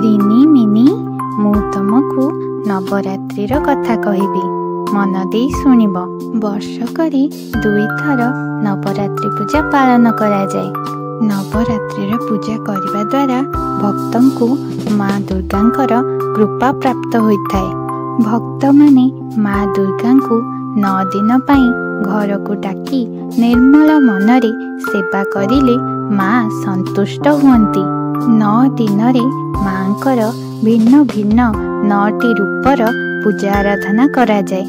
Rini mini ମୁଁ ତମକୁ ନବରାତ୍ରିର କଥା କହିବି, ମନ ଦେଇ ଶୁଣିବ। ବର୍ଷକରେ 2 ଥର ନବରାତ୍ରି ପୂଜା ପାଳନ କରାଯାଏ। ନବରାତ୍ରିର ପୂଜା କରିବା ଦ୍ୱାରା ଭକ୍ତଙ୍କୁ ମା ଦୁର୍ଗାଙ୍କର କୃପା ପ୍ରାପ୍ତ ହୋଇଥାଏ। ଭକ୍ତମାନେ ମା ଦୁର୍ଗାଙ୍କୁ 9 ଦିନ ପାଇଁ ଘରକୁ ଡାକି ନିର୍ମଳ ମନରେ ସେବା କରିଲେ ମା ସନ୍ତୁଷ୍ଟ ହୁଅନ୍ତି। 9 ଦିନରେ ମାଙ୍କର ଭିନ୍ନ ଭିନ୍ନ 9ଟି ରୂପର ପୂଜା ଆରାଧନା କରାଯାଏ।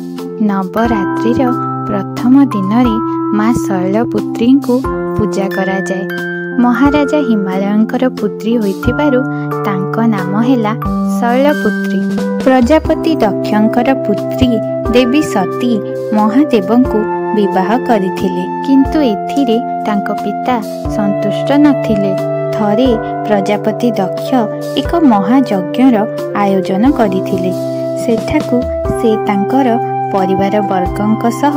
ନବରାତ୍ରିର ପ୍ରଥମ ଦିନରେ ମା ଶୈଳପୁତ୍ରୀଙ୍କୁ ପୂଜା କରାଯାଏ। ମହାରାଜା ହିମାଳୟଙ୍କର ପୁତ୍ରୀ ହୋଇଥିବାରୁ ତାଙ୍କ ନାମ ହେଲା ଶୈଳପୁତ୍ରୀ। ପ୍ରଜାପତି ଦକ୍ଷଙ୍କର ପୁତ୍ରୀ ଦେବୀ ସତୀ ମହାଦେବଙ୍କୁ ବିବାହ କରିଥିଲେ, କିନ୍ତୁ ଏଥିରେ ତାଙ୍କ ପିତା ସନ୍ତୁଷ୍ଟ ନଥିଲେ। ଥରେ ପ୍ରଜାପତି ଦକ୍ଷ ଏକ ମହାଯଜ୍ଞର ଆୟୋଜନ କରିଥିଲେ। ସେଠାକୁ ସେ ତାଙ୍କର ପରିବାର ବର୍ଗଙ୍କ ସହ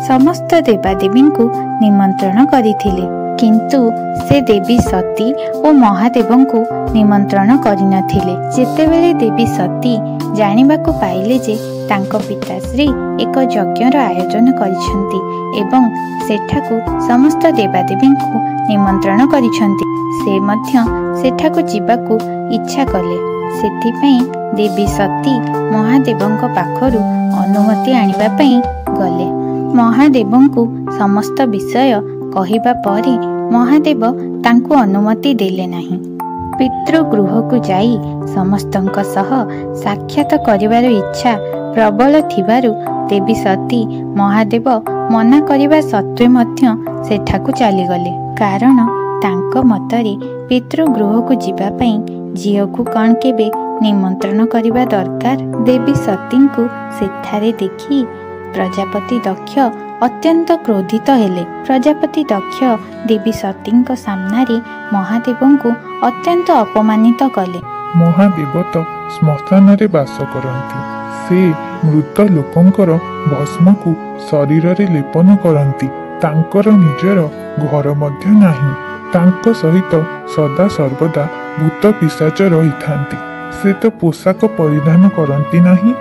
ସମସ୍ତ ଦେବାଦେବୀଙ୍କୁ ନିମନ୍ତ୍ରଣ କରିଥିଲେ, କିନ୍ତୁ ସେ ଦେବୀ ସତୀ ଓ ମହାଦେବଙ୍କୁ ନିମନ୍ତ୍ରଣ କରିନଥିଲେ। ଯେତେବେଳେ ଦେବୀ ସତୀ ଜାଣିବାକୁ ପାଇଲେ ଯେ ତାଙ୍କ ପିତାଶ୍ରୀ ଏକ ଯଜ୍ଞର ଆୟୋଜନ କରିଛନ୍ତି ଏବଂ ସେଠାକୁ ସମସ୍ତ ଦେବାଦେବୀଙ୍କୁ ନିମନ୍ତ୍ରଣ କରିଛନ୍ତି, ସେ ମଧ୍ୟ ସେଠାକୁ ଯିବାକୁ ଇଚ୍ଛା କଲେ। ସେଥିପାଇଁ ଦେବୀ ସତୀ ମହାଦେବଙ୍କ ପାଖରୁ ଅନୁମତି ଆଣିବା ପାଇଁ ଗଲେ। ମହାଦେବଙ୍କୁ ସମସ୍ତ ବିଷୟ କହିବା ପରେ ମହାଦେବ ତାଙ୍କୁ ଅନୁମତି ଦେଲେ ନାହିଁ। ପିତୃଗୃହକୁ ଯାଇ ସମସ୍ତଙ୍କ ସହ ସାକ୍ଷାତ କରିବାର ଇଚ୍ଛା ପ୍ରବଳ ଥିବାରୁ ଦେବୀ ସତୀ ମହାଦେବ ମନା କରିବା ସତ୍ତ୍ୱେ ମଧ୍ୟ ସେଠାକୁ ଚାଲିଗଲେ। କାରଣ ତାଙ୍କ ମତରେ ପିତୃଗୃହକୁ ଯିବା ପାଇଁ ଝିଅକୁ କ'ଣ କେବେ ନିମନ୍ତ୍ରଣ କରିବା ଦରକାର? ଦେବୀ ସତୀଙ୍କୁ ସେଠାରେ ଦେଖି ପ୍ରଜାପତି ଦକ୍ଷ ଅତ୍ୟନ୍ତ କ୍ରୋଧିତ ହେଲେ। ପ୍ରଜାପତି ଦକ୍ଷ ଦେବୀ ସତୀଙ୍କ ସାମ୍ନାରେ ମହାଦେବଙ୍କୁ ଅତ୍ୟନ୍ତ ଅପମାନିତ କଲେ। ମହାଦେବ ତ ଶ୍ମଶାନରେ ବାସ କରନ୍ତି। ସେ ମୃତ ଲୋକଙ୍କର ଭସ୍ମକୁ ଶରୀରରେ ଲେପନ କରନ୍ତି। ତାଙ୍କର ନିଜର ଘର ମଧ୍ୟ ନାହିଁ। ତାଙ୍କ ସହିତ ସଦା ସର୍ବଦା ଭୂତ ପିଶାଚ ରହିଥାନ୍ତି। ସେ ତ ପୋଷାକ ପରିଧାନ କରନ୍ତି ନାହିଁ,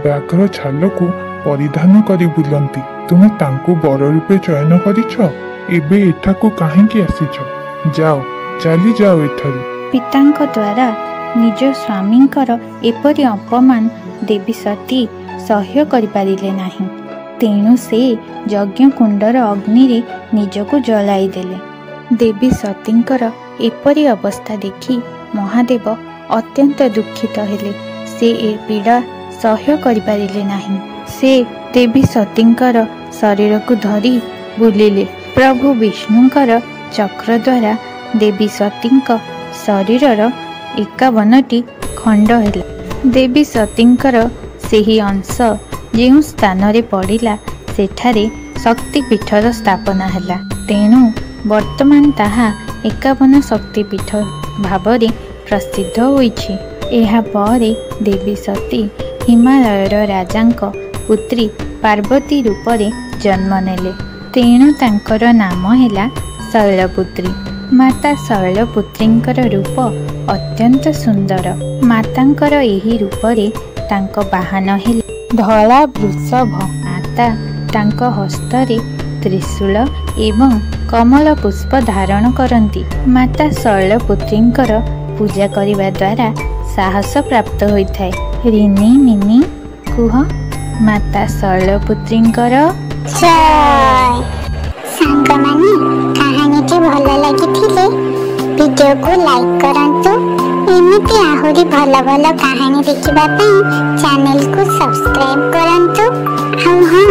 ବ୍ୟାଘ୍ର ଛାଲକୁ ପରିଧାନ କରି ବୁଲନ୍ତି। ତୁମେ ତାଙ୍କୁ ବର ରୂପେ ଚୟନ କରିଛ, ଏବେ ଏଠାକୁ କାହିଁକି ଆସିଛ? ଯାଅ, ଚାଲିଯାଅ ଏଠାରୁ। ପିତାଙ୍କ ଦ୍ୱାରା ନିଜ ସ୍ୱାମୀଙ୍କର ଏପରି ଅପମାନ ଦେବୀ ସତୀ ସହ୍ୟ କରିପାରିଲେ ନାହିଁ। ତେଣୁ ସେ ଯଜ୍ଞକୁଣ୍ଡର ଅଗ୍ନିରେ ନିଜକୁ ଜଳାଇ ଦେଲେ। ଦେବୀ ସତୀଙ୍କର ଏପରି ଅବସ୍ଥା ଦେଖି ମହାଦେବ ଅତ୍ୟନ୍ତ ଦୁଃଖିତ ହେଲେ। ସେ ଏ ପୀଡ଼ା ସହ୍ୟ କରିପାରିଲେ ନାହିଁ। ସେ ଦେବୀ ସତୀଙ୍କର ଶରୀରକୁ ଧରି ବୁଲିଲେ। ପ୍ରଭୁ ବିଷ୍ଣୁଙ୍କର ଚକ୍ର ଦ୍ୱାରା ଦେବୀ ସତୀଙ୍କ ଶରୀରର 51ଟି ଖଣ୍ଡ ହେଲା। ଦେବୀ ସତୀଙ୍କର ସେହି ଅଂଶ ଯେଉଁ ସ୍ଥାନରେ ପଡ଼ିଲା ସେଠାରେ ଶକ୍ତିପୀଠର ସ୍ଥାପନା ହେଲା। ତେଣୁ ବର୍ତ୍ତମାନ ତାହା 51 ଶକ୍ତିପୀଠ ଭାବରେ ପ୍ରସିଦ୍ଧ ହୋଇଛି। ଏହାପରେ ଦେବୀ ସତୀ ହିମାଳୟର ରାଜାଙ୍କ ପୁତ୍ରୀ ପାର୍ବତୀ ରୂପରେ ଜନ୍ମ ନେଲେ। ତେଣୁ ତାଙ୍କର ନାମ ହେଲା ଶୈଳପୁତ୍ରୀ। ମାତା ଶୈଳପୁତ୍ରୀଙ୍କର ରୂପ ଅତ୍ୟନ୍ତ ସୁନ୍ଦର। ମାତାଙ୍କର ଏହି ରୂପରେ ତାଙ୍କ ବାହନ ହେଲେ ଧଳା ବୃଷଭ। ମାତା ତାଙ୍କ ହସ୍ତରେ ତ୍ରିଶୂଳ ଏବଂ କମଳ ପୁଷ୍ପ ଧାରଣ କରନ୍ତି। ମାତା ଶୈଳପୁତ୍ରୀଙ୍କର ପୂଜା କରିବା ଦ୍ୱାରା ସାହସ ପ୍ରାପ୍ତ ହୋଇଥାଏ। ରିନି ମିନି କୁହ ମାତା ଶୈଳପୁତ୍ରୀଙ୍କର ଜୟ। ସାଙ୍ଗମାନେ, କାହାଣୀଟି ଭଲ ଲାଗିଥିଲେ ଭିଡ଼ିଓକୁ ଲାଇକ୍ କରନ୍ତୁ। ଏମିତି ଆହୁରି ଭଲ ଭଲ କାହାଣୀ ଦେଖିବା ପାଇଁ ଚ୍ୟାନେଲକୁ ସବସ୍କ୍ରାଇବ୍ କରନ୍ତୁ। ଆଉ ହଁ,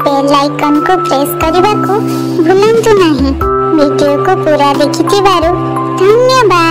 ବେଲ୍ ଆଇକନ୍କୁ ପ୍ରେସ୍ କରିବାକୁ ଭୁଲନ୍ତୁ ନାହିଁ। ଭିଡ଼ିଓକୁ ପୁରା ଦେଖିଥିବାରୁ ଧନ୍ୟବାଦ।